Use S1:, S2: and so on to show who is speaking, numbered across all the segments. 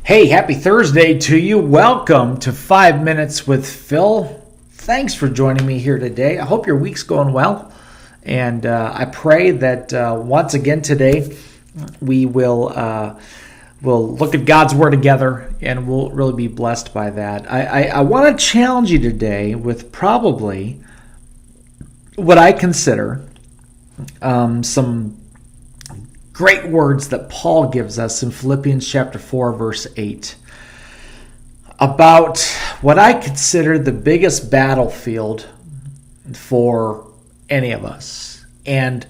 S1: Hey, happy Thursday to you. Welcome to 5 Minutes with Phil. Thanks for joining me here today. I hope your week's going well. And I pray that once again today we will look at God's Word together and we'll really be blessed by that. I want to challenge you today with probably what I consider some great words that Paul gives us in Philippians chapter 4, verse 8, about what I consider the biggest battlefield for any of us. And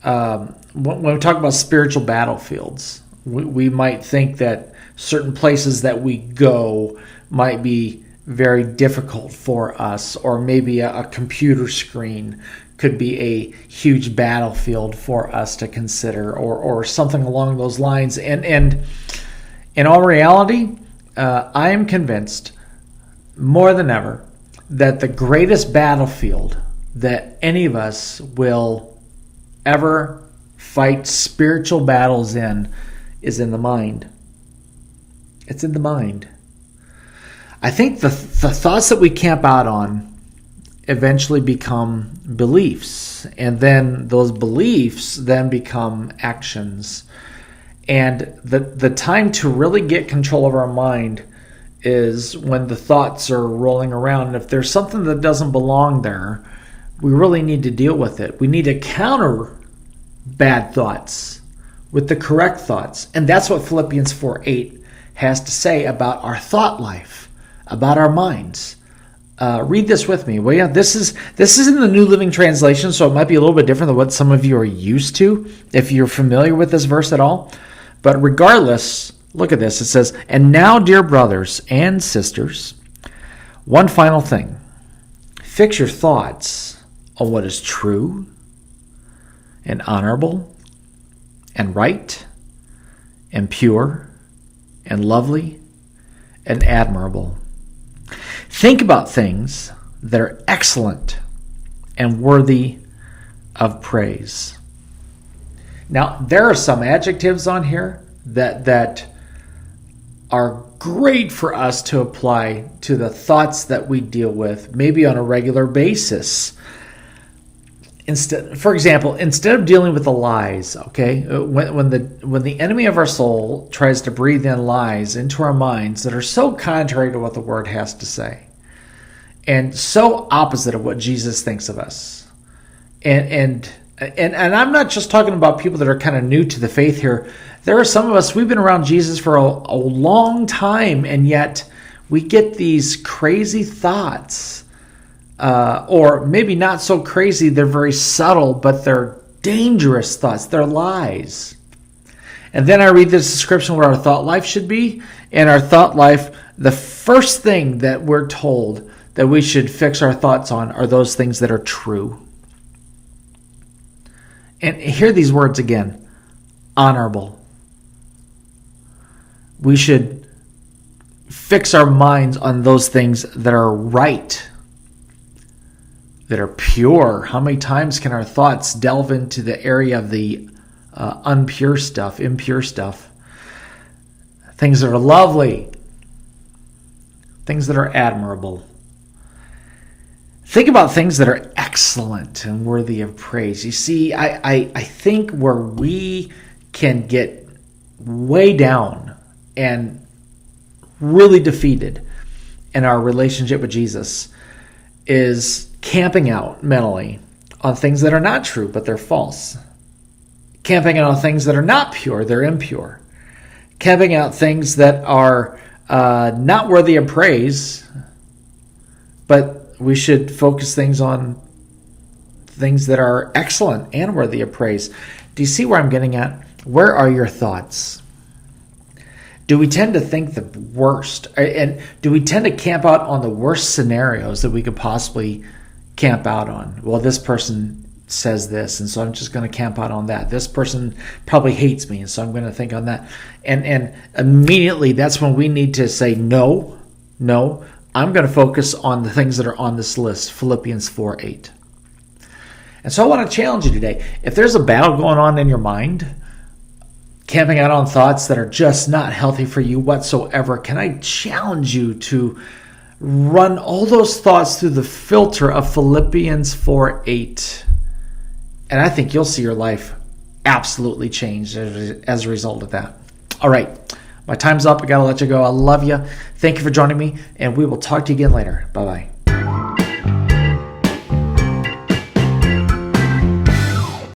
S1: when we talk about spiritual battlefields, we might think that certain places that we go might be very difficult for us, or maybe a computer screen could be a huge battlefield for us to consider, or something along those lines. And in all reality, I am convinced more than ever that the greatest battlefield that any of us will ever fight spiritual battles in is in the mind. It's in the mind. I think the thoughts that we camp out on eventually become beliefs, and then those beliefs then become actions. And the time to really get control of our mind is when the thoughts are rolling around. And if there's something that doesn't belong there, we really need to deal with it. We need to counter bad thoughts with the correct thoughts. And that's what Philippians 4:8 has to say about our thought life, about our minds. Read this with me. Well, yeah, this is in the New Living Translation, so it might be a little bit different than what some of you are used to, if you're familiar with this verse at all. But regardless, look at this. It says, "And now, dear brothers and sisters, one final thing. Fix your thoughts on what is true and honorable and right and pure and lovely and admirable. Think about things that are excellent and worthy of praise." Now, there are some adjectives on here that are great for us to apply to the thoughts that we deal with, maybe on a regular basis. For example, instead of dealing with the lies, okay, when the enemy of our soul tries to breathe in lies into our minds that are so contrary to what the Word has to say, and so opposite of what Jesus thinks of us, and I'm not just talking about people that are kind of new to the faith here. There are some of us, we've been around Jesus for a long time, and yet we get these crazy thoughts. Or maybe not so crazy, they're very subtle, but they're dangerous thoughts, they're lies. And then I read this description of what our thought life should be. And our thought life, the first thing that we're told that we should fix our thoughts on are those things that are true. And hear these words again: honorable. We should fix our minds on those things that are right, that are pure. How many times can our thoughts delve into the area of the impure stuff? Things that are lovely, things that are admirable. Think about things that are excellent and worthy of praise. You see, I think where we can get way down and really defeated in our relationship with Jesus is camping out mentally on things that are not true, but they're false. Camping out on things that are not pure, they're impure. Camping out things that are not worthy of praise, but we should focus things on things that are excellent and worthy of praise. Do you see where I'm getting at? Where are your thoughts? Do we tend to think the worst? And do we tend to camp out on the worst scenarios that we could possibly camp out on? Well, this person says this, and so I'm just going to camp out on that. This person probably hates me, and so I'm going to think on that. And immediately that's when we need to say, no, I'm going to focus on the things that are on this list, Philippians 4:8. And so I want to challenge you today. If there's a battle going on in your mind, camping out on thoughts that are just not healthy for you whatsoever, can I challenge you to run all those thoughts through the filter of Philippians 4:8? And I think you'll see your life absolutely change as a result of that. All right, my time's up. I got to let you go. I love you. Thank you for joining me, and we will talk to you again later. Bye-bye.